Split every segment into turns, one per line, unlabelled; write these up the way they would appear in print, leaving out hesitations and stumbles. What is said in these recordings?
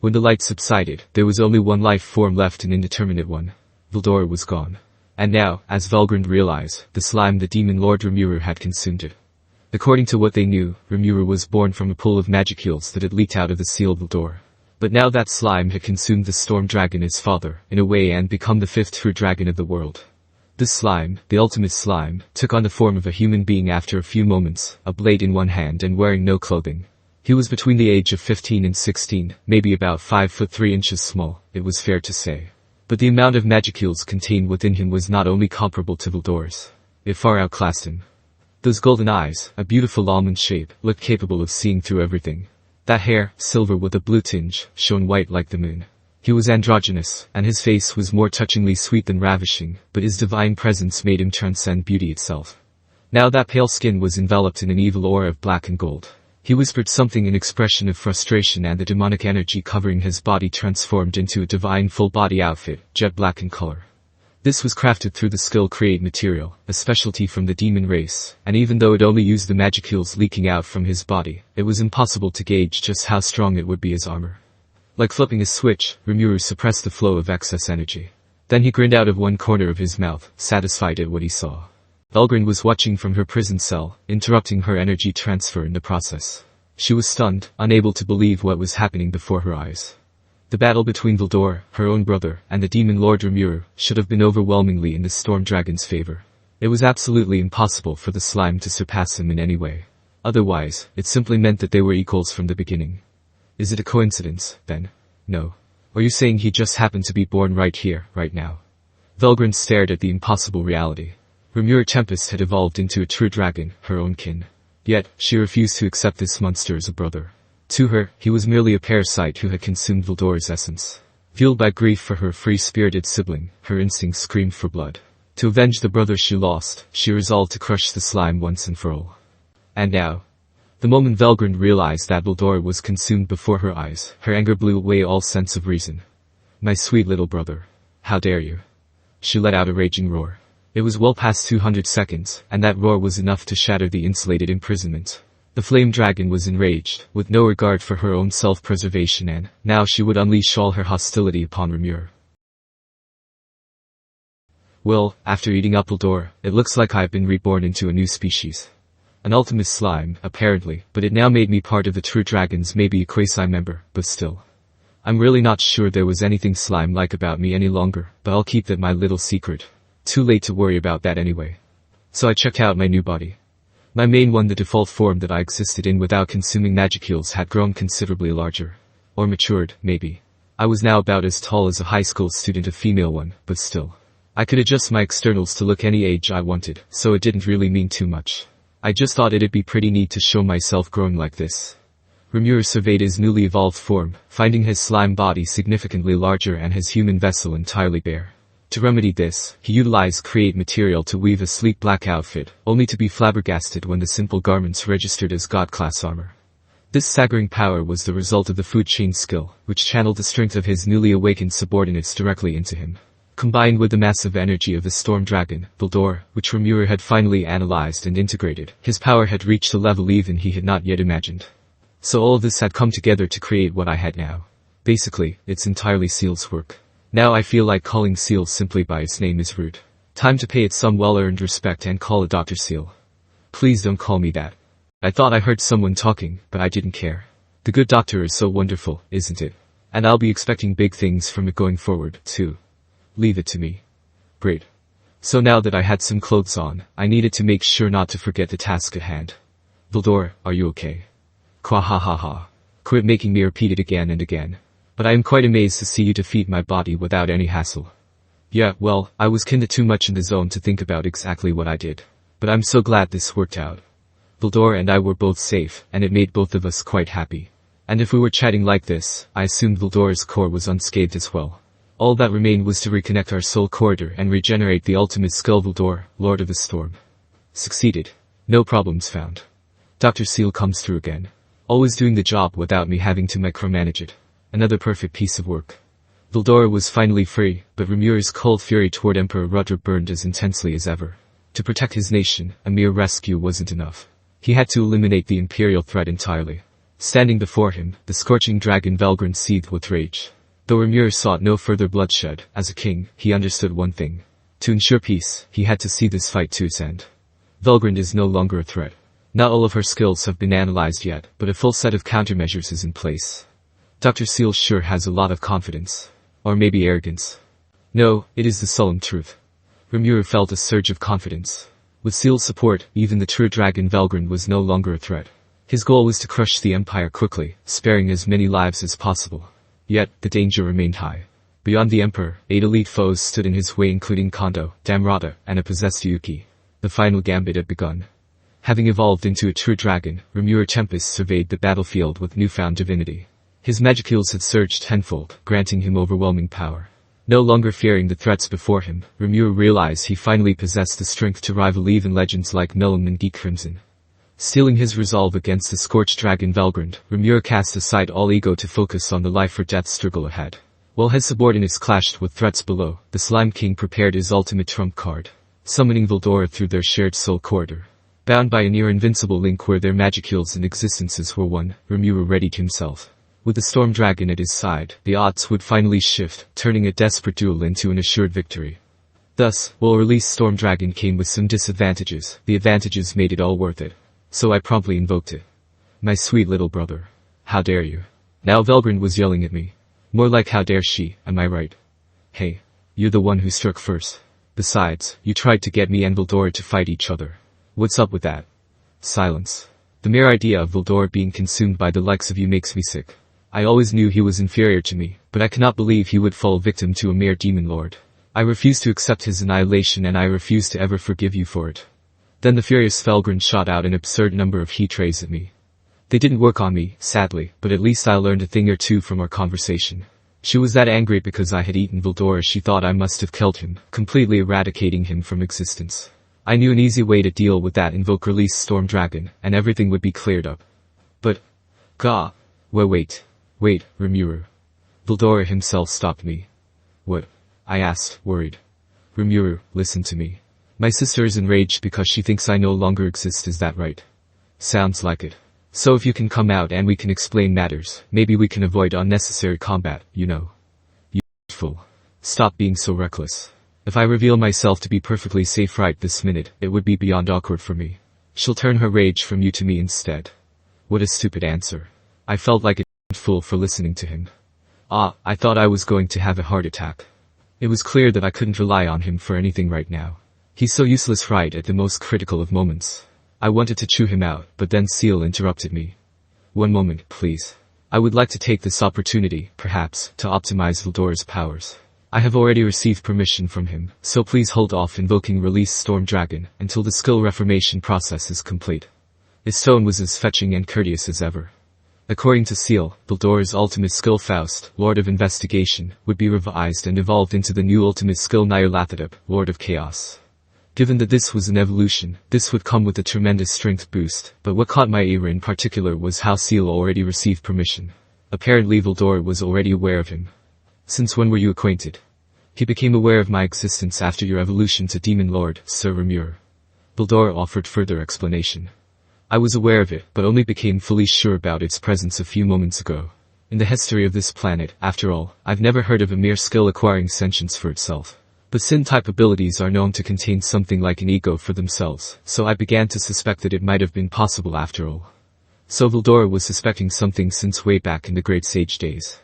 When the light subsided, there was only one life form left, an indeterminate one. Veldora was gone. And now, as Velgrynd realized, the slime the demon lord Rimuru had consumed it. According to what they knew, Rimuru was born from a pool of magicules that had leaked out of the Ciel Veldora. But now that slime had consumed the storm dragon, his father, in a way, and become the fifth true dragon of the world. This slime, the ultimate slime, took on the form of a human being after a few moments, a blade in one hand and wearing no clothing. He was between the age of 15 and 16, maybe about 5 foot 3 inches small, it was fair to say. But the amount of magicules contained within him was not only comparable to Veldora's. It far outclassed him. Those golden eyes, a beautiful almond shape, looked capable of seeing through everything. That hair, silver with a blue tinge, shone white like the moon. He was androgynous, and his face was more touchingly sweet than ravishing, but his divine presence made him transcend beauty itself. Now that pale skin was enveloped in an evil aura of black and gold. He whispered something in expression of frustration, and the demonic energy covering his body transformed into a divine full-body outfit, jet black in color. This was crafted through the skill create material, a specialty from the demon race, and even though it only used the magicules leaking out from his body, it was impossible to gauge just how strong it would be as armor. Like flipping a switch, Rimuru suppressed the flow of excess energy. Then he grinned out of one corner of his mouth, satisfied at what he saw. Velgrynd was watching from her prison cell, interrupting her energy transfer in the process. She was stunned, unable to believe what was happening before her eyes. The battle between Veldora, her own brother, and the demon lord Rimuru should have been overwhelmingly in the storm dragon's favor. It was absolutely impossible for the slime to surpass him in any way. Otherwise, it simply meant that they were equals from the beginning. Is it a coincidence, then? No. Or you saying he just happened to be born right here, right now? Velgrynd stared at the impossible reality. Rimuru Tempest had evolved into a true dragon, her own kin. Yet, she refused to accept this monster as a brother. To her, he was merely a parasite who had consumed Veldora's essence. Fueled by grief for her free-spirited sibling, her instincts screamed for blood. To avenge the brother she lost, she resolved to crush the slime once and for all. And now, the moment Velgrynd realized that Veldora was consumed before her eyes, her anger blew away all sense of reason. My sweet little brother. How dare you? She let out a raging roar. It was well past 200 seconds, and that roar was enough to shatter the insulated imprisonment. The flame dragon was enraged, with no regard for her own self-preservation, and now she would unleash all her hostility upon Rimuru. Well, after eating up Veldora, it looks like I've been reborn into a new species. An ultimate slime, apparently, but it now made me part of the true dragons, maybe a quasi-member, but still. I'm really not sure there was anything slime-like about me any longer, but I'll keep that my little secret. Too late to worry about that anyway. So I checked out my new body. My main one, the default form that I existed in without consuming magicules, had grown considerably larger. Or matured, maybe. I was now about as tall as a high school student, a female one, but still. I could adjust my externals to look any age I wanted, so it didn't really mean too much. I just thought it'd be pretty neat to show myself growing like this. Rimuru surveyed his newly evolved form, finding his slime body significantly larger and his human vessel entirely bare. To remedy this, he utilized create material to weave a sleek black outfit, only to be flabbergasted when the simple garments registered as god-class armor. This staggering power was the result of the food chain skill, which channeled the strength of his newly awakened subordinates directly into him. Combined with the massive energy of the storm dragon, Veldora, which Rimuru had finally analyzed and integrated, his power had reached a level even he had not yet imagined. So all of this had come together to create what I had now. Basically, it's entirely Ciel's work. Now I feel like calling Ciel simply by its name is rude. Time to pay it some well-earned respect and call it Dr. Ciel. Please don't call me that. I thought I heard someone talking, but I didn't care. The good doctor is so wonderful, isn't it? And I'll be expecting big things from it going forward, too. Leave it to me. Great. So now that I had some clothes on, I needed to make sure not to forget the task at hand. Veldora, are you okay? Kwa ha ha ha. Quit making me repeat it again and again. But I am quite amazed to see you defeat my body without any hassle. Yeah, well, I was kinda too much in the zone to think about exactly what I did. But I'm so glad this worked out. Veldora and I were both safe, and it made both of us quite happy. And if we were chatting like this, I assumed Veldora's core was unscathed as well. All that remained was to reconnect our soul corridor and regenerate the ultimate skill. Veldora, Lord of the Storm. Succeeded. No problems found. Dr. Ciel comes through again. Always doing the job without me having to micromanage it. Another perfect piece of work. Veldora was finally free, but Rimuru's cold fury toward Emperor Rudra burned as intensely as ever. To protect his nation, a mere rescue wasn't enough. He had to eliminate the Imperial threat entirely. Standing before him, the scorching dragon Velgrynd seethed with rage. Though Rimuru sought no further bloodshed, as a king, he understood one thing. To ensure peace, he had to see this fight to its end. Velgrynd is no longer a threat. Not all of her skills have been analyzed yet, but a full set of countermeasures is in place. Dr. Ciel sure has a lot of confidence. Or maybe arrogance. No, it is the solemn truth. Rimuru felt a surge of confidence. With Ciel's support, even the true dragon Velgrynd was no longer a threat. His goal was to crush the Empire quickly, sparing as many lives as possible. Yet, the danger remained high. Beyond the Emperor, 8 elite foes stood in his way, including Kondo, Damrata, and a possessed Yuki. The final gambit had begun. Having evolved into a true dragon, Rimuru Tempest surveyed the battlefield with newfound divinity. His magicules had surged tenfold, granting him overwhelming power. No longer fearing the threats before him, Rimuru realized he finally possessed the strength to rival even legends like Melon and Geek Crimson. Steeling his resolve against the Scorch Dragon Velgrynd, Rimuru cast aside all ego to focus on the life-or-death struggle ahead. While his subordinates clashed with threats below, the Slime King prepared his ultimate trump card, summoning Veldora through their shared soul corridor. Bound by a near-invincible link where their magicules and existences were one, Rimuru readied himself. With the Storm Dragon at his side, the odds would finally shift, turning a desperate duel into an assured victory. Thus, while released Storm Dragon came with some disadvantages, the advantages made it all worth it. So I promptly invoked it. My sweet little brother. How dare you? Now Velgrynd was yelling at me. More like how dare she, am I right? Hey, you're the one who struck first. Besides, you tried to get me and Veldora to fight each other. What's up with that? Silence. The mere idea of Veldora being consumed by the likes of you makes me sick. I always knew he was inferior to me, but I cannot believe he would fall victim to a mere demon lord. I refuse to accept his annihilation and I refuse to ever forgive you for it. Then the furious Velgrynd shot out an absurd number of heat rays at me. They didn't work on me, sadly, but at least I learned a thing or two from our conversation. She was that angry because I had eaten Veldora she thought I must have killed him, completely eradicating him from existence. I knew an easy way to deal with that: invoke release Storm Dragon, and everything would be cleared up. But, gah. Wait, Rimuru. Veldora himself stopped me. What? I asked, worried. Rimuru, listen to me. My sister is enraged because she thinks I no longer exist, is that right? Sounds like it. So if you can come out and we can explain matters, maybe we can avoid unnecessary combat, you know. You fool. Stop being so reckless. If I reveal myself to be perfectly safe right this minute, it would be beyond awkward for me. She'll turn her rage from you to me instead. What a stupid answer. I felt like a fool for listening to him. I thought I was going to have a heart attack. It was clear that I couldn't rely on him for anything right now. He's so useless right at the most critical of moments. I wanted to chew him out, but then Ciel interrupted me. One moment, please. I would like to take this opportunity, perhaps, to optimize Veldora's powers. I have already received permission from him, so please hold off invoking Release Storm Dragon until the skill reformation process is complete. His tone was as fetching and courteous as ever. According to Ciel, Veldora's ultimate skill Faust, Lord of Investigation, would be revised and evolved into the new ultimate skill Nyarlathotep, Lord of Chaos. Given that this was an evolution, this would come with a tremendous strength boost, but what caught my ear in particular was how Ciel already received permission. Apparently Veldora was already aware of him. Since when were you acquainted? He became aware of my existence after your evolution to Demon Lord, Sir Rimuru. Veldora offered further explanation. I was aware of it, but only became fully sure about its presence a few moments ago. In the history of this planet, after all, I've never heard of a mere skill acquiring sentience for itself. But Sin-type abilities are known to contain something like an ego for themselves, so I began to suspect that it might have been possible after all. So Veldora was suspecting something since way back in the Great Sage days.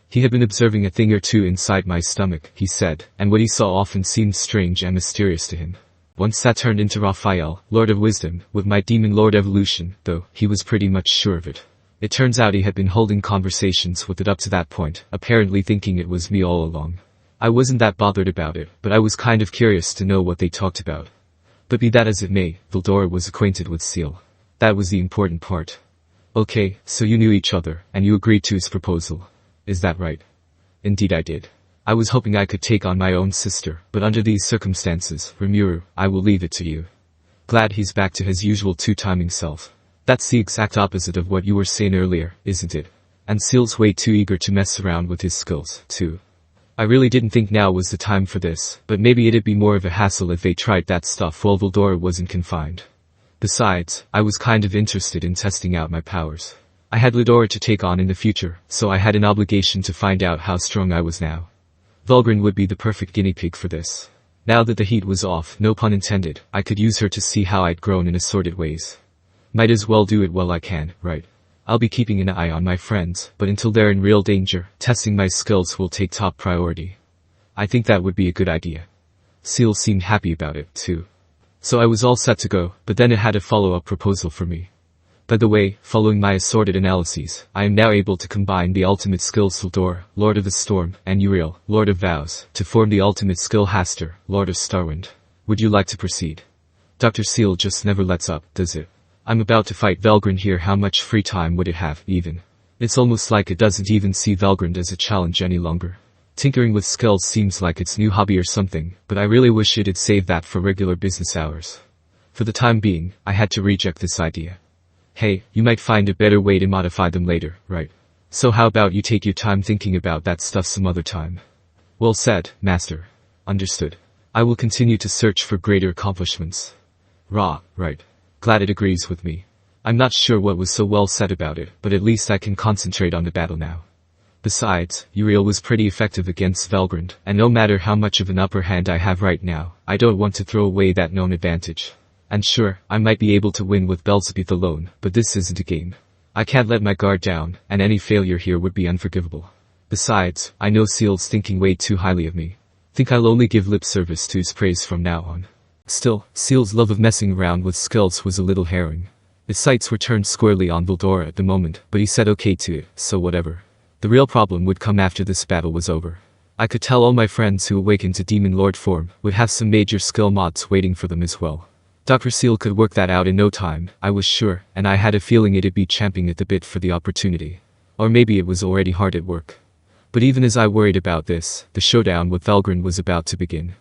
He had been observing a thing or two inside my stomach, he said, and what he saw often seemed strange and mysterious to him. Once that turned into Raphael, Lord of Wisdom, with my Demon Lord evolution, though, he was pretty much sure of it. It turns out he had been holding conversations with it up to that point, apparently thinking it was me all along. I wasn't that bothered about it, but I was kind of curious to know what they talked about. But be that as it may, Veldora was acquainted with Ciel. That was the important part. Okay, so you knew each other, and you agreed to his proposal. Is that right? Indeed I did. I was hoping I could take on my own sister, but under these circumstances, Rimuru, I will leave it to you. Glad he's back to his usual two-timing self. That's the exact opposite of what you were saying earlier, isn't it? And Ciel's way too eager to mess around with his skills, too. I really didn't think now was the time for this, but maybe it'd be more of a hassle if they tried that stuff while Veldora wasn't confined. Besides, I was kind of interested in testing out my powers. I had Veldora to take on in the future, so I had an obligation to find out how strong I was now. Velgrynd would be the perfect guinea pig for this. Now that the heat was off, no pun intended, I could use her to see how I'd grown in assorted ways. Might as well do it while I can, right? I'll be keeping an eye on my friends, but until they're in real danger, testing my skills will take top priority. I think that would be a good idea. Ciel seemed happy about it, too. So I was all set to go, but then it had a follow-up proposal for me. By the way, following my assorted analyses, I am now able to combine the ultimate skills Veldora, Lord of the Storm, and Uriel, Lord of Vows, to form the ultimate skill Hastur, Lord of Starwind. Would you like to proceed? Dr. Ciel just never lets up, does it? I'm about to fight Velgrynd here. How much free time would it have, even? It's almost like it doesn't even see Velgrynd as a challenge any longer. Tinkering with skills seems like its new hobby or something, but I really wish it'd save that for regular business hours. For the time being, I had to reject this idea. Hey, you might find a better way to modify them later, right? So how about you take your time thinking about that stuff some other time? Well said, Master. Understood. I will continue to search for greater accomplishments. Right. Glad it agrees with me. I'm not sure what was so well said about it, but at least I can concentrate on the battle now. Besides, Uriel was pretty effective against Velgrynd, and no matter how much of an upper hand I have right now, I don't want to throw away that known advantage. And sure, I might be able to win with Belzebeth alone, but this isn't a game. I can't let my guard down, and any failure here would be unforgivable. Besides, I know Ciel's thinking way too highly of me. Think I'll only give lip service to his praise from now on. Still, Ciel's love of messing around with skills was a little harrowing. His sights were turned squarely on Veldora at the moment, but he said okay to it, so whatever. The real problem would come after this battle was over. I could tell all my friends who awakened to Demon Lord form would have some major skill mods waiting for them as well. Dr. Ciel could work that out in no time, I was sure, and I had a feeling it'd be champing at the bit for the opportunity. Or maybe it was already hard at work. But even as I worried about this, the showdown with Velgrynd was about to begin.